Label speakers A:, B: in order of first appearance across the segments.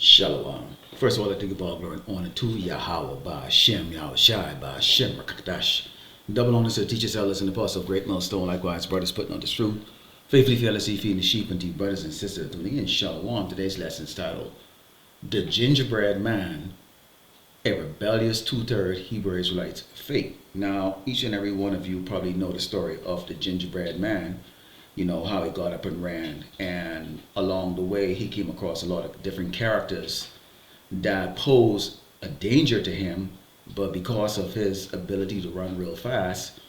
A: Shalom. First of all, I think about glory and honor to Yahweh by Hashem, Yahweh Shai by Hashem, Rakadash. Double honors to the teachers, elders, and the apostles of Great Millstone, likewise, brothers putting on the truth. Faithfully, fearlessly feeding the sheep unto you, brothers and sisters of the and Shalom. Today's lesson is titled The Gingerbread Man, a Rebellious Two-Third Hebrew Israelite Fate. Now, each and every one of you probably know the story of the Gingerbread Man. You know, how he got up and ran, and along the way he came across a lot of different characters that posed a danger to him, but because of his ability to run real fast,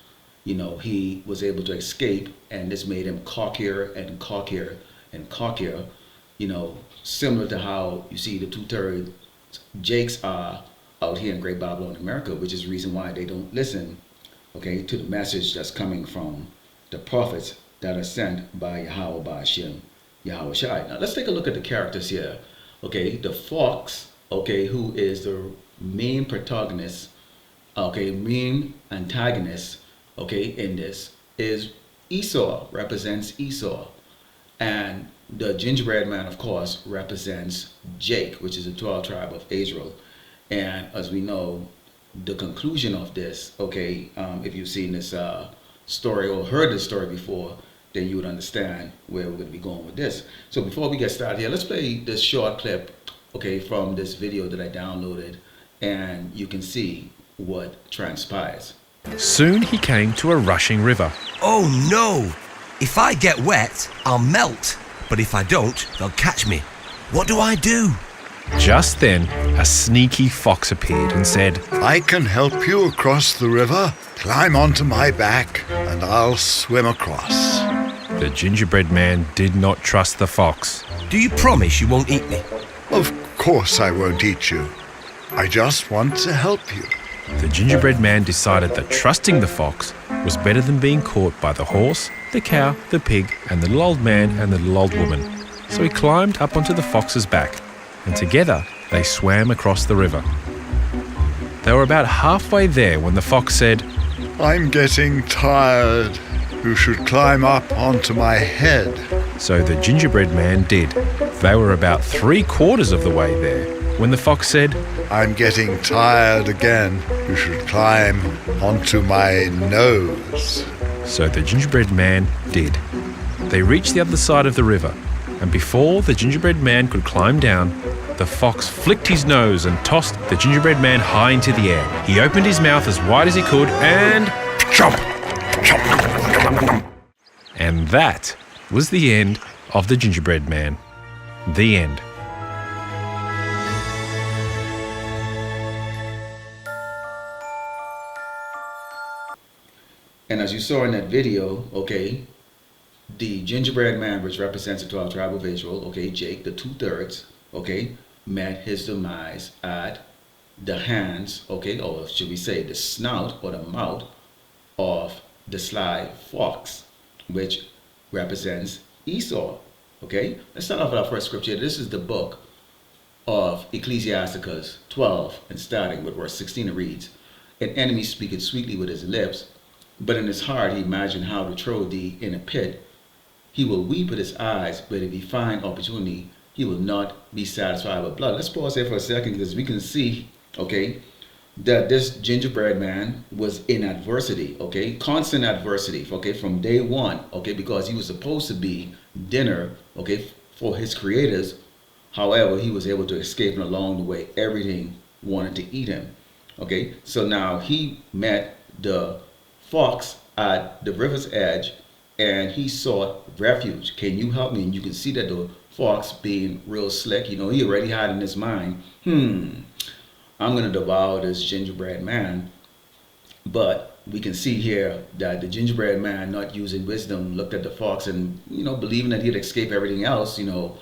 A: you know, he was able to escape, and this made him cockier and cockier and cockier, you know, similar to how you see the two-third Jakes are out here in Great Babylon, America, which is the reason why they don't listen, okay, to the message that's coming from the prophets that are sent by Yahweh, by Hashem, Yahweh Shai. Now let's take a look at the characters here. Okay, the fox, okay, who is the main protagonist, okay, main antagonist, okay, in this is Esau, represents Esau. And the gingerbread man, of course, represents Jake, which is the 12th tribe of Israel. And as we know, the conclusion of this, okay, if you've seen this story or heard this story before, then you would understand where we're going to be going with this. So before we get started here, let's play this short clip, okay, from this video that I downloaded, and you can see what transpires.
B: Soon he came to a rushing river.
C: Oh no! If I get wet, I'll melt. But if I don't, they'll catch me. What do I do?
B: Just then, a sneaky fox appeared and said,
D: I can help you across the river. Climb onto my back and I'll swim across.
B: The gingerbread man did not trust the fox.
C: Do you promise you won't eat me?
D: Of course I won't eat you. I just want to help you.
B: The gingerbread man decided that trusting the fox was better than being caught by the horse, the cow, the pig, and the little old man and the little old woman. So he climbed up onto the fox's back, and together they swam across the river. They were about halfway there when the fox said,
D: I'm getting tired. You should climb up onto my head.
B: So the gingerbread man did. They were about 3/4 of the way there when the fox said,
D: I'm getting tired again. You should climb onto my nose.
B: So the gingerbread man did. They reached the other side of the river, and before the gingerbread man could climb down, the fox flicked his nose and tossed the gingerbread man high into the air. He opened his mouth as wide as he could and chomp! And that was the end of the gingerbread man. The end.
A: And as you saw in that video, okay, the gingerbread man, which represents the 12th tribe of Israel, okay, Jake, the two-thirds, okay, met his demise at the hands, okay, or should we say the snout or the mouth of the sly fox, which represents Esau. Okay, let's start off with our first scripture. This is the book of Ecclesiasticus 12, and starting with verse 16, it reads, An enemy speaketh sweetly with his lips, but in his heart he imagined how to throw thee in a pit. He will weep with his eyes, but if he find opportunity, he will not be satisfied with blood. Let's pause there for a second, because we can see, okay, that this gingerbread man was in adversity, okay, constant adversity, okay, from day one, okay, because he was supposed to be dinner, okay, for his creators. However, he was able to escape, and along the way, everything wanted to eat him, okay. So now he met the fox at the river's edge, and he sought refuge. Can you help me? And you can see that the fox, being real slick, you know, he already had in his mind, I'm going to devour this gingerbread man. But we can see here that the gingerbread man, not using wisdom, looked at the fox and, you know, believing that he'd escape everything else, you know,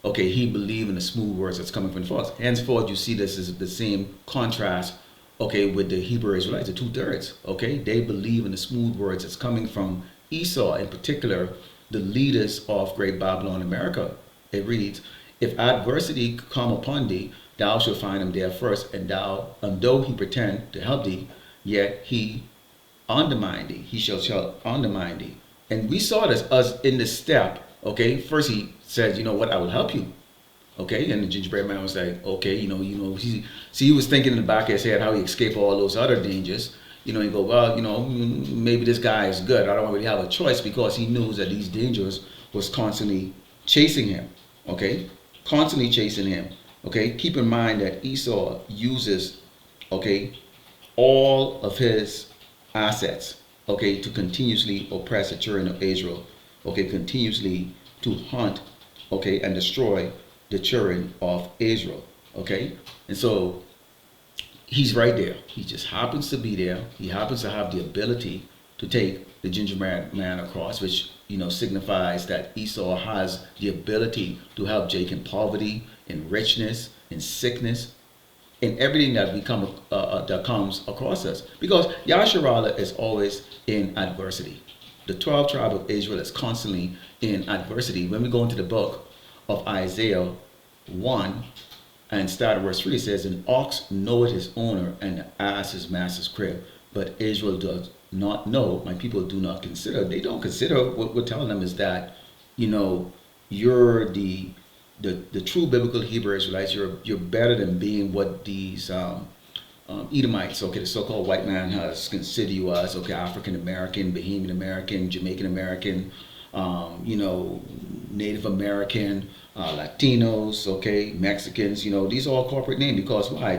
A: okay, he believed in the smooth words that's coming from the fox. Henceforth, you see this is the same contrast, okay, with the Hebrew Israelites, the two-thirds, okay? They believe in the smooth words that's coming from Esau, in particular, the leaders of Great Babylon, America. It reads, If adversity come upon thee, thou shalt find him there first, and though he pretend to help thee, yet he undermine thee. He shall undermine thee. And we saw this as in the step, okay? First he says, you know what, I will help you. Okay, and the gingerbread man was like, okay, he was thinking in the back of his head how he escaped all those other dangers. He go, well, maybe this guy is good. I don't really have a choice, because he knew that these dangers was constantly chasing him. Okay, constantly chasing him. Okay, keep in mind that Esau uses, okay, all of his assets, okay, to continuously oppress the children of Israel, okay, continuously to hunt, okay, and destroy the children of Israel, okay. And so he's right there. He just happens to be there. He happens to have the ability to take the gingerbread man across, which signifies that Esau has the ability to help Jacob in poverty, in richness, in sickness, in everything that that comes across us. Because Yasharallah is always in adversity. The 12 tribe of Israel is constantly in adversity. When we go into the book of Isaiah 1 and start at verse 3, it says, an ox knoweth his owner, and the ass his master's crib. But Israel does not know. My people do not consider. They don't consider. What we're telling them is that, you're the true biblical Hebrew Israelites. You're better than being what these Edomites, okay, the so-called white man has considered you as, okay, African American, Bahamian American, Jamaican American, Native American, Latinos, okay, Mexicans. These are all corporate names, because why?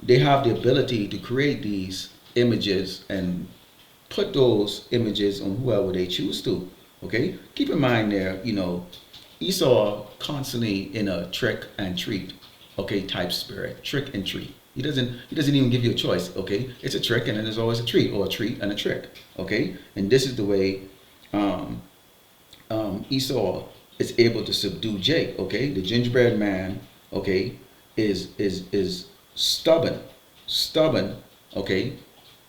A: They have the ability to create these images and put those images on whoever they choose to. Okay, keep in mind there, Esau constantly in a trick and treat, okay, type spirit, trick and treat. He doesn't even give you a choice. Okay, it's a trick, and then there's always a treat, or a treat and a trick. Okay, and this is the way Esau is able to subdue Jake. Okay, the gingerbread man, okay, is stubborn. Okay,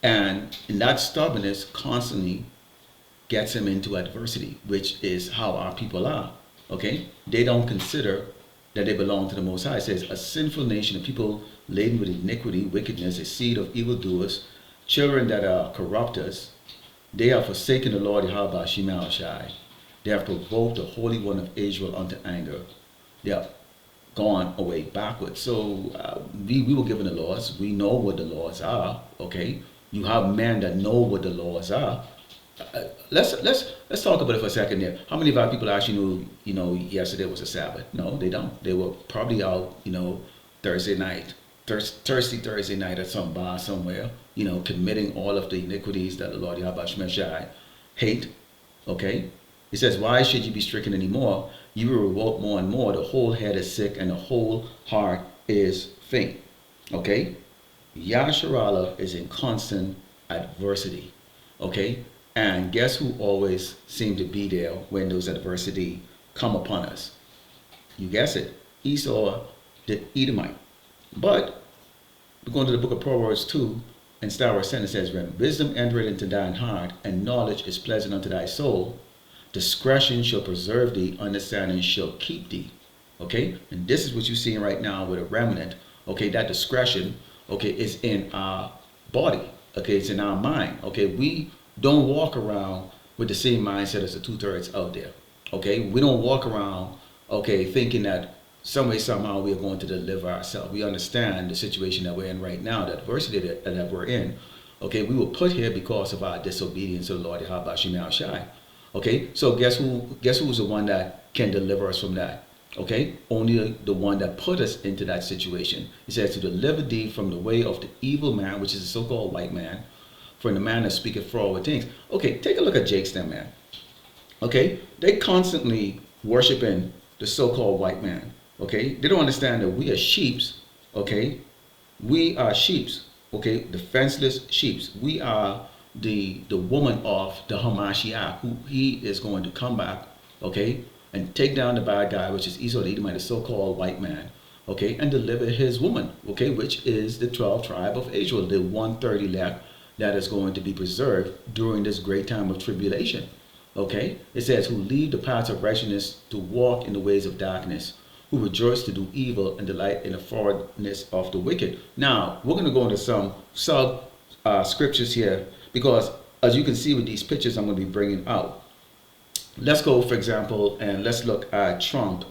A: and that stubbornness constantly gets him into adversity, which is how our people are. Okay, they don't consider that they belong to the Most High. It says, a sinful nation of people laden with iniquity, wickedness, a seed of evildoers, children that are corrupters. They have forsaken the Lord Yahweh Shema Shai. They have provoked the Holy One of Israel unto anger. They have gone away backwards. So we were given the laws. We know what the laws are. Okay, you have men that know what the laws are. Let's talk about it for a second there. How many of our people actually knew, yesterday was a Sabbath? No, they don't. They were probably out, Thursday night, Thursday night at some bar somewhere, committing all of the iniquities that the Lord Yahweh Shemeshai hate. Okay? He says, why should you be stricken anymore? You will revolt more and more. The whole head is sick, and the whole heart is faint. Okay? Yasharallah is in constant adversity. Okay? And guess who always seemed to be there when those adversity come upon us? You guess it. Esau, the Edomite. But we're going to the book of Proverbs 2 and start with 10. It says, when wisdom entereth into thine heart, and knowledge is pleasant unto thy soul, discretion shall preserve thee, understanding shall keep thee. Okay? And this is what you're seeing right now with a remnant. Okay, that discretion, okay, is in our body. Okay, it's in our mind. Okay, we don't walk around with the same mindset as the 2/3 out there. Okay, we don't walk around, okay, thinking that some way, somehow we are going to deliver ourselves. We understand the situation that we're in right now, the adversity that we're in. Okay, we were put here because of our disobedience to the Lord Yahweh Shema Shai. Okay, so guess who's the one that can deliver us from that? Okay, only the one that put us into that situation. He says to deliver thee from the way of the evil man, which is the so-called white man, from the man that speaketh forward things. Okay, take a look at Jake's then, man. Okay, they constantly worshiping the so-called white man. Okay, they don't understand that we are sheeps. Okay, we are sheeps. Okay, defenseless sheeps. We are the woman of the Hamashiach, who he is going to come back. Okay, and take down the bad guy, which is Esau the Edomite, the so-called white man. Okay, and deliver his woman. Okay, which is the 12 tribe of Israel, the 130 elect that is going to be preserved during this great time of tribulation. Okay, it says, who leave the paths of righteousness to walk in the ways of darkness, who rejoice to do evil and delight in the forwardness of the wicked. Now, we're going to go into some sub scriptures here, because as you can see with these pictures I'm going to be bringing out. Let's go, for example, and let's look at Trump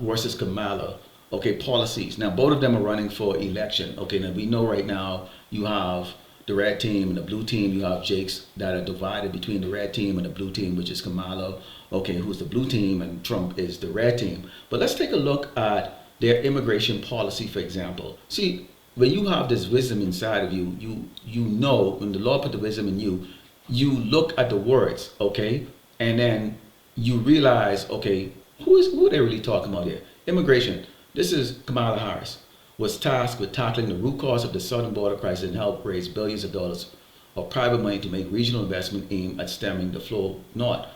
A: versus Kamala, okay, policies. Now, both of them are running for election. Okay, now we know right now you have the red team and the blue team. You have Jakes that are divided between the red team and the blue team, which is Kamala, okay, who's the blue team, and Trump is the red team. But let's take a look at their immigration policy, for example. See, when you have this wisdom inside of you, you know when the Lord put the wisdom in you, you look at the words, okay, and then you realize, okay, who are they really talking about here? Immigration. This is Kamala Harris was tasked with tackling the root cause of the southern border crisis and help raise billions of dollars of private money to make regional investment aimed at stemming the flow north.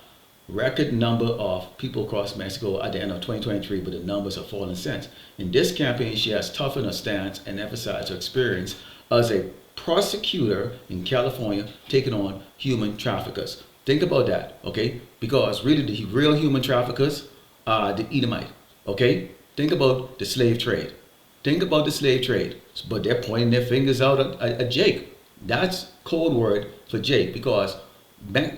A: Record number of people crossed Mexico at the end of 2023, but the numbers have fallen since. In this campaign, she has toughened her stance and emphasized her experience as a prosecutor in California taking on human traffickers. Think about that, okay? Because really the real human traffickers are the Edomite, okay? Think about the slave trade. Think about the slave trade. But they're pointing their fingers out at Jake. That's code word for Jake because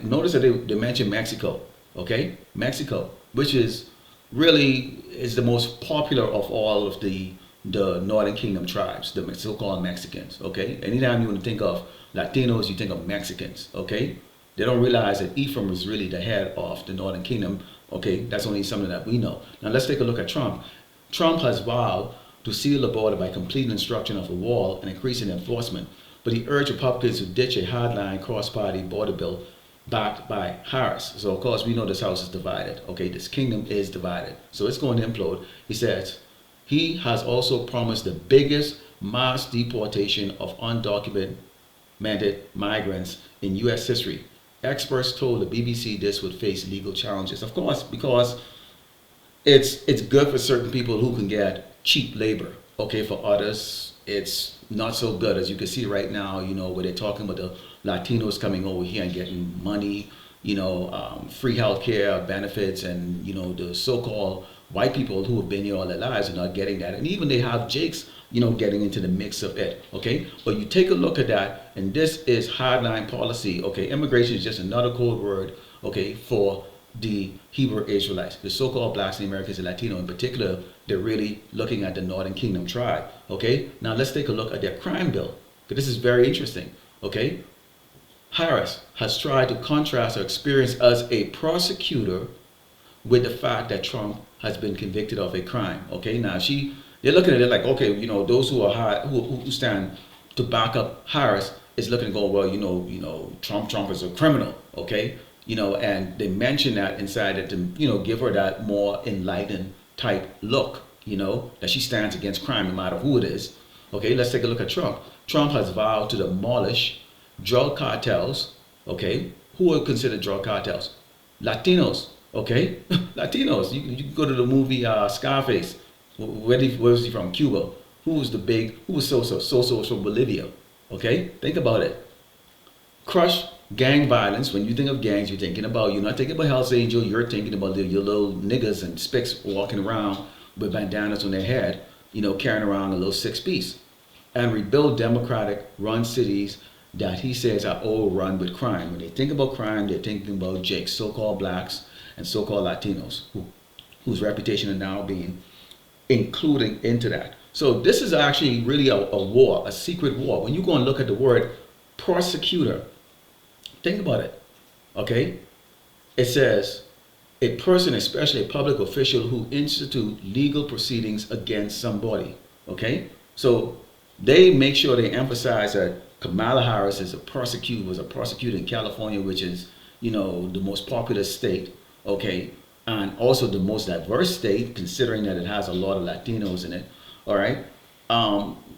A: notice that they mentioned Mexico, okay? Mexico, which is really is the most popular of all of the Northern Kingdom tribes, the so-called Mexicans, okay? Anytime you want to think of Latinos, you think of Mexicans, okay? They don't realize that Ephraim is really the head of the Northern Kingdom, okay? That's only something that we know. Now let's take a look at Trump. Trump has vowed to seal the border by completing construction of a wall and increasing enforcement, but he urged Republicans to ditch a hardline cross-party border bill backed by Harris. So of course we know this house is divided, okay? This kingdom is divided, so it's going to implode. He says he has also promised the biggest mass deportation of undocumented migrants in U.S. history. Experts told the BBC this would face legal challenges, of course, because it's good for certain people who can get cheap labor. Okay, for others, it's not so good. As you can see right now, you know, where they're talking about the Latinos coming over here and getting money, you know, free health care benefits, and, you know, the so-called white people who have been here all their lives are not getting that. And even they have Jakes, you know, getting into the mix of it, okay? But you take a look at that, and this is hardline policy, okay? Immigration is just another code word, okay, for the Hebrew Israelites, the so-called blacks and Americans and Latino in particular. They're really looking at the Northern Kingdom tribe, okay? Now let's take a look at their crime bill, because this is very interesting, okay? Harris has tried to contrast her experience as a prosecutor with the fact that Trump has been convicted of a crime, okay? Now they're looking at it like, okay, you know, those who are who stand to back up Harris is looking to go, well, you know, Trump is a criminal, okay? You know, and they mention that inside it to, you know, give her that more enlightened type look, you know, that she stands against crime no matter who it is. Okay, let's take a look at Trump. Trump has vowed to demolish drug cartels, okay? Who are considered drug cartels? Latinos, okay? Latinos. You go to the movie Scarface. Where was he from? Cuba. Who was Soso from Bolivia, okay? Think about it. Crush gang violence. When you think of gangs, you're not thinking about Hell's Angel, you're thinking about your little niggas and spics walking around with bandanas on their head, you know, carrying around a little 6-piece. And rebuild democratic run cities that he says are overrun with crime. When they think about crime, they're thinking about Jake's so-called blacks and so-called Latinos, whose reputation are now being including into that. So this is actually really a war, a secret war. When you go and look at the word prosecutor, think about it, okay? It says, a person, especially a public official who institute legal proceedings against somebody, okay? So they make sure they emphasize that Kamala Harris was a prosecutor in California, which is, you know, the most populous state, okay? And also the most diverse state, considering that it has a lot of Latinos in it, all right?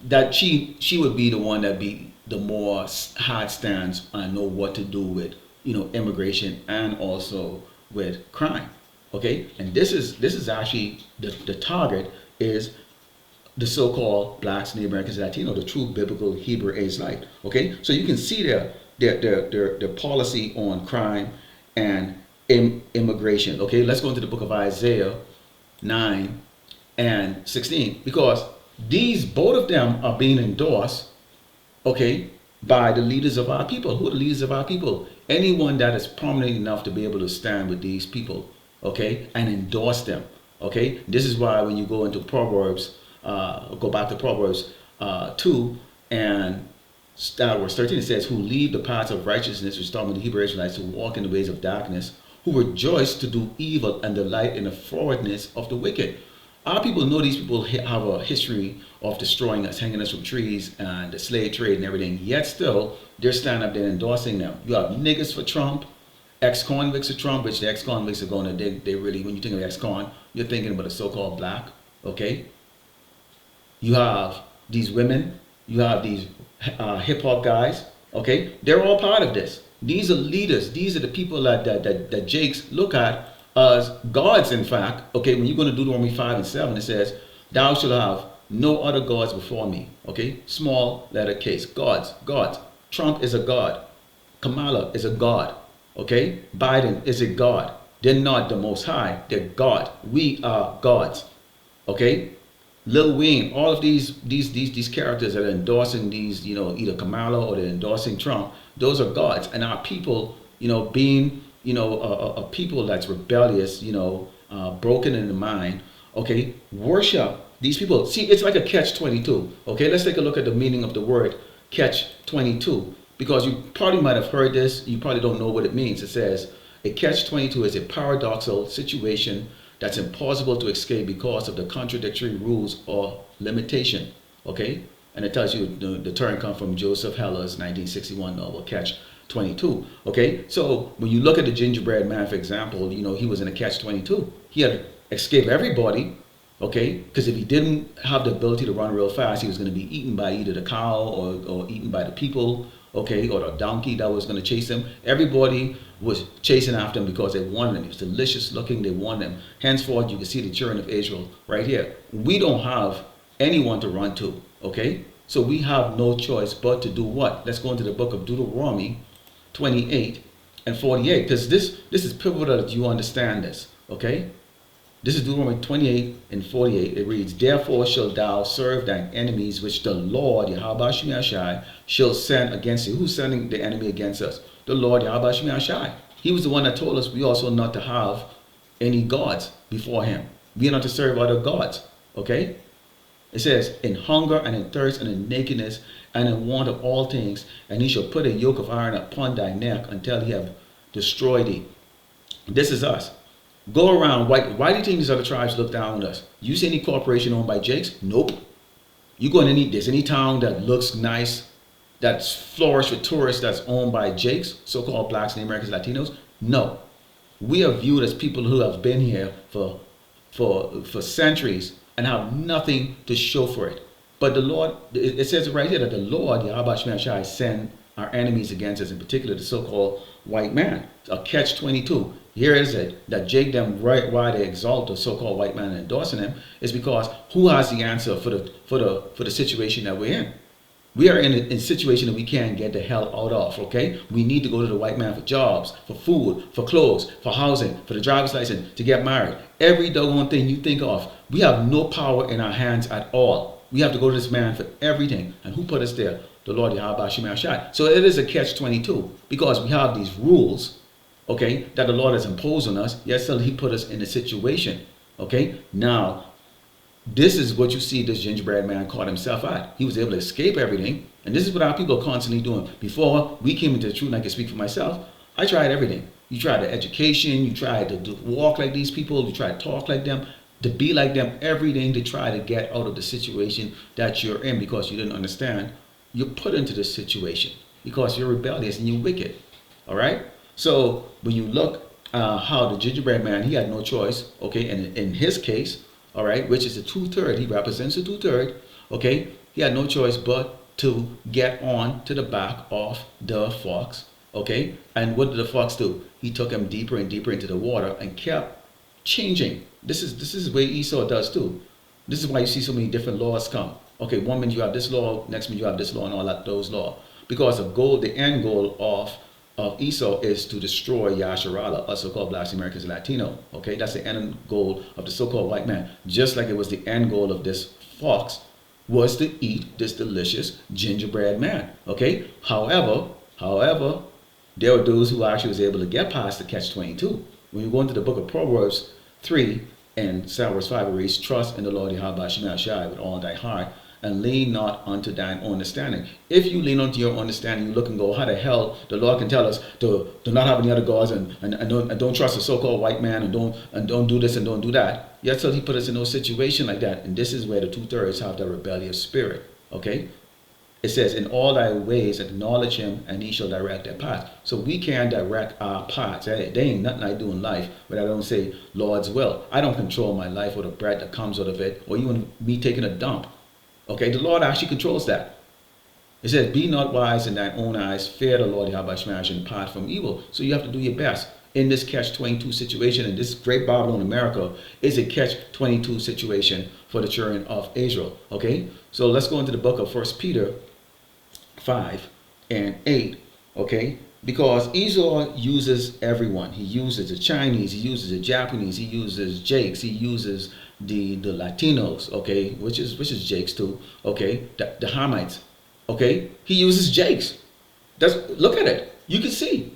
A: That she would be the one that be the more hard stance and know what to do with, you know, immigration and also with crime, okay? And this is actually the target is the so-called blacks, Native Americans, Latino, the true biblical Hebrew Israelite, okay? So you can see their policy on crime and immigration, okay? Let's go into the book of Isaiah 9 and 16, because both of them are being endorsed, okay, by the leaders of our people. Who are the leaders of our people? Anyone that is prominent enough to be able to stand with these people, okay, and endorse them, Okay, this is why when you go into Proverbs, go back to Proverbs 2 and start verse 13, it says, "Who leave the paths of righteousness," which is talking about the Hebrew Israelites, who walk in the ways of darkness, who rejoice to do evil and delight in the forwardness of the wicked. Our people know these people have a history of destroying us, hanging us from trees, and the slave trade and everything. Yet still, they're standing up there endorsing them. You have niggas for Trump, ex-convicts for Trump, which the ex-convicts are going to, they really, when you think of ex-con, you're thinking about a so-called black, okay? You have these women, you have these hip-hop guys, okay? They're all part of this. These are leaders. These are the people that Jakes look at as gods, in fact. Okay, when you go to Deuteronomy 5 and 7, it says, "Thou shalt have no other gods before me." Okay, small letter case. Gods, gods. Trump is a god. Kamala is a god. Okay, Biden is a god. They're not the Most High. They're God. We are gods. Okay, Lil Wayne, all of these characters that are endorsing these, either Kamala or they're endorsing Trump, those are gods. And our people, being, a people that's rebellious, broken in the mind, okay, worship these people. See, it's like a catch-22. Okay, let's take a look at the meaning of the word catch-22, because you probably might have heard this. You probably don't know what it means. It says a catch-22 is a paradoxical situation that's impossible to escape because of the contradictory rules or limitation. Okay, and it tells you the term comes from Joseph Heller's 1961 novel Catch-22. Okay, so when you look at the Gingerbread Man, for example, he was in a Catch-22. He had to escape everybody. Okay, because if he didn't have the ability to run real fast, he was going to be eaten by either the cow or eaten by the people, okay, or the donkey that was going to chase him. Everybody was chasing after him because they wanted him. He was delicious looking. They wanted him. Henceforth, you can see the children of Israel right here. We don't have anyone to run to, okay? So we have no choice but to do what? Let's go into the book of Deuteronomy 28 and 48, because this is pivotal that you understand this, okay? This is Deuteronomy 28 and 48. It reads, "Therefore shalt thou serve thine enemies, which the Lord, Yahweh Shai, shall send against you." Who's sending the enemy against us? The Lord, Yahweh Shai. He was the one that told us we also not to have any gods before him. We are not to serve other gods. Okay? It says, "In hunger and in thirst and in nakedness and in want of all things, and he shall put a yoke of iron upon thy neck until he have destroyed thee." This is us. Go around. Why do you think these other tribes look down on us? You see any corporation owned by Jakes? Nope. You go in there's any town that looks nice, that's flourished with tourists, that's owned by Jakes, so-called blacks and Americans, Latinos? No. We are viewed as people who have been here for centuries and have nothing to show for it. But the Lord, it says right here that the Lord, Yahweh Shai, send our enemies against us, in particular the so-called white man. A catch-22. Here is it that Jake them right why they exalt the so-called white man and endorsing him is because who has the answer for the situation that we're in? We are in a situation that we can't get the hell out of, okay? We need to go to the white man for jobs, for food, for clothes, for housing, for the driver's license, to get married. Every doggone thing you think of. We have no power in our hands at all. We have to go to this man for everything. And who put us there? The Lord Yahweh Shai. So it is a catch-22 because we have these rules, okay, that the Lord has imposed on us. Yes, still he put us in a situation, okay? Now, this is what you see this gingerbread man caught himself at. He was able to escape everything. And this is what our people are constantly doing. Before we came into the truth, and I can speak for myself, I tried everything. You tried the education, you tried to walk like these people, you tried to talk like them, to be like them, everything to try to get out of the situation that you're in because you didn't understand. You're put into this situation because you're rebellious and you're wicked, all right? So when you look how the gingerbread man, he had no choice, okay, and in his case, all right, which is the 2/3, he represents the 2/3, okay, he had no choice but to get on to the back of the fox, okay, and what did the fox do? He took him deeper and deeper into the water and kept changing. This is the way Esau does too. This is why you see so many different laws come. Okay, one minute you have this law, next minute you have this law and all that those laws. Because the end goal of Esau is to destroy Yasharala, us so-called blacks, Americans, and Latino. Okay, that's the end goal of the so-called white man. Just like it was the end goal of this fox was to eat this delicious gingerbread man. Okay, however, there were those who actually was able to get past the catch-22. When you go into the book of Proverbs 3 And Psalm verse 5 it reads, trust in the Lord Yahweh Shema Shai with all thy heart, and lean not unto thine understanding. If you lean unto your understanding, you look and go, how the hell the Lord can tell us to not have any other gods and don't trust a so-called white man and don't do this and don't do that. Yet so he put us in no situation like that. And this is where the 2/3 have the rebellious spirit. Okay? It says, in all thy ways acknowledge him, and he shall direct their paths. So we can direct our paths. Hey, there ain't nothing I do in life, but I don't say Lord's will. I don't control my life or the bread that comes out of it, or even me taking a dump. Okay, the Lord actually controls that. It says, be not wise in thine own eyes, fear the Lord Yahweh Shemash, and depart from evil. So you have to do your best. In this catch-22 situation, and this great Babylon America is a catch-22 situation for the children of Israel. Okay, so let's go into the book of 1 Peter 5 and 8. Okay, because Esau uses everyone. He uses the Chinese, he uses the Japanese, he uses Jakes, he uses the Latinos, okay, which is Jakes too, okay, the Hamites, okay, he uses Jakes. Look at it. You can see.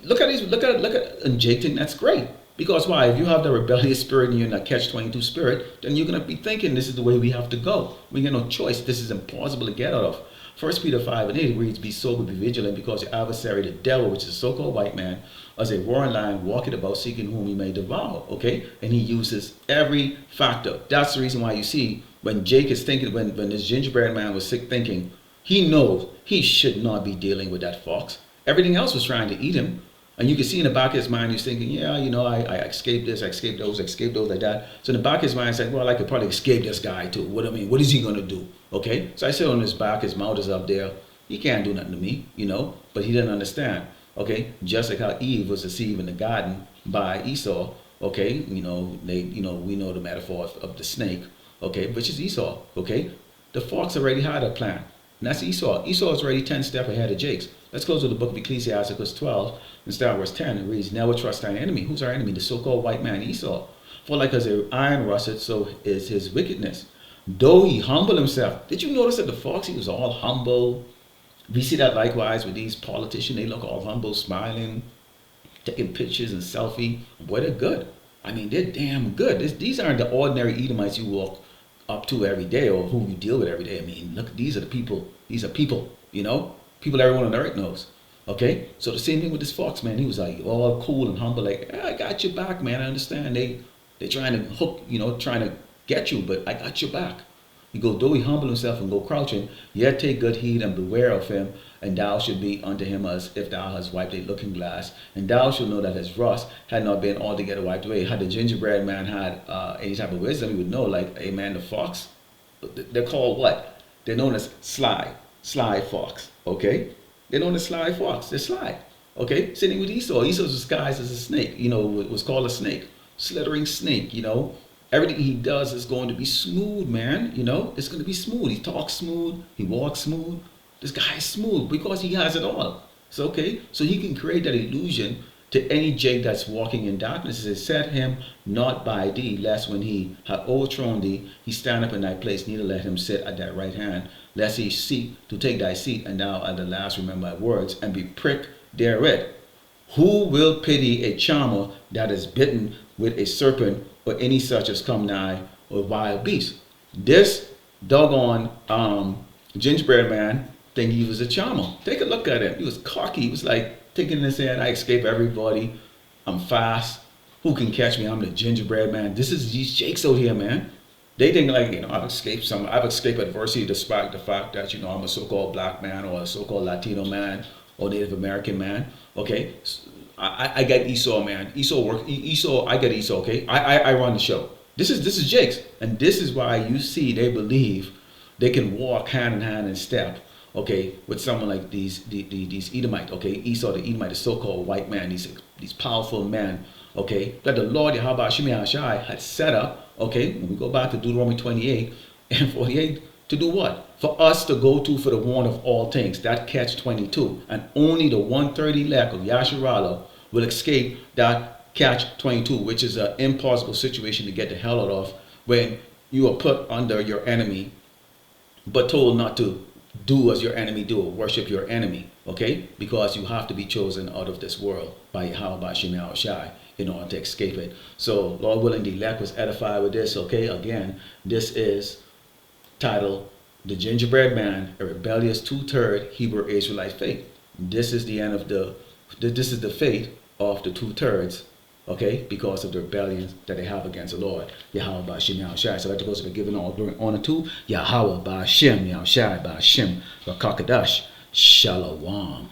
A: Look at and Jake think that's great. Because why? If you have the rebellious spirit and you're in that catch-22 spirit, then you're gonna be thinking this is the way we have to go. We got no choice. This is impossible to get out of. 1 Peter 5 and 8 reads, be sober, be vigilant, because your adversary, the devil, which is a so-called white man, as a roaring lion, walketh about seeking whom he may devour. Okay? And he uses every factor. That's the reason why you see when Jake is thinking, when this gingerbread man was sick thinking, he knows he should not be dealing with that fox. Everything else was trying to eat him. And you can see in the back of his mind, he's thinking, yeah, you know, I escaped this, I escaped those, like that. So in the back of his mind, he's like, well, I could probably escape this guy too. What is he going to do? Okay? So I sit on his back, his mouth is up there. He can't do nothing to me, you know, but he didn't understand. Okay? Just like how Eve was deceived in the garden by Esau. Okay? We know the metaphor of the snake. Okay? Which is Esau. Okay? The fox already had a plan. And that's Esau. Esau is already 10 steps ahead of Jake's. Let's go to the book of Ecclesiasticus 12 and start verse 10. It reads, never trust thine enemy. Who's our enemy? The so-called white man Esau. For like as the iron rusteth, so is his wickedness. Though he humble himself. Did you notice that the fox, he was all humble? We see that likewise with these politicians. They look all humble, smiling, taking pictures and selfie. Boy, they're good. I mean, they're damn good. These aren't the ordinary Edomites you walk up to every day or who you deal with every day. I mean, look, these are the people. These are people, you know? People everyone on earth knows. Okay? So the same thing with this fox, man. He was like all cool and humble, like, hey, I got your back, man. I understand. They're trying to hook, you know, trying to get you, but I got your back. He goes, though he humble himself and go crouching, yet take good heed and beware of him, and thou should be unto him as if thou hast wiped a looking glass, and thou shalt know that his rust had not been altogether wiped away. Had the gingerbread man had any type of wisdom, he would know, like, hey man, the fox, they're called what? They're known as sly fox, okay? They're known as sly fox, they're sly, okay? Sitting with Esau. Esau's disguised as a snake, you know, it was called a snake, slithering snake, you know? Everything he does is going to be smooth, man. You know, it's going to be smooth. He talks smooth. He walks smooth. This guy is smooth because he has it all. So, okay, so he can create that illusion to any Jake that's walking in darkness. It says, set him not by thee, lest when he hath overthrown thee, he stand up in thy place, neither let him sit at thy right hand, lest he seek to take thy seat, and thou at the last remember thy words, and be pricked therewith. Who will pity a charmer that is bitten with a serpent, or any such as come nigh or wild beast? This doggone gingerbread man think he was a charmer. Take a look at him. He was cocky. He was like thinking in his head, I escape everybody. I'm fast. Who can catch me? I'm the gingerbread man. This is these jakes out here, man. They think like, you know, I've escaped adversity despite the fact that, you know, I'm a so-called black man or a so-called Latino man or Native American man. Okay, I get Esau, man. Esau. I get Esau. Okay, I run the show. This is Jake's, and this is why you see they believe they can walk hand in hand and step. Okay, with someone like these Edomite. Okay, Esau the Edomite, the so-called white man. These powerful men. Okay, that the Lord Yahweh Shemi Shai had set up. Okay, when we go back to Deuteronomy 28 and 48. To do what? For us to go to for the warn of all things. That catch-22. And only the 1/3 elect of Yasharala will escape that catch-22, which is an impossible situation to get the hell out of when you are put under your enemy, but told not to do as your enemy do, or worship your enemy. Okay? Because you have to be chosen out of this world by Yahweh Shemi Shai in order to escape it. So, Lord willing, the elect was edified with this. Okay, again, this is titled The Gingerbread Man, a Rebellious Two-Third Hebrew Israelite Faith. This is the end of this is the fate of the two-thirds, okay, because of the rebellion that they have against the Lord, Yahweh Ba'Shem Yahushai. So that goes to be given all glory and honor to Yahweh Ba'Shem Yahushai Ba'Shem Rakakadash Shalom.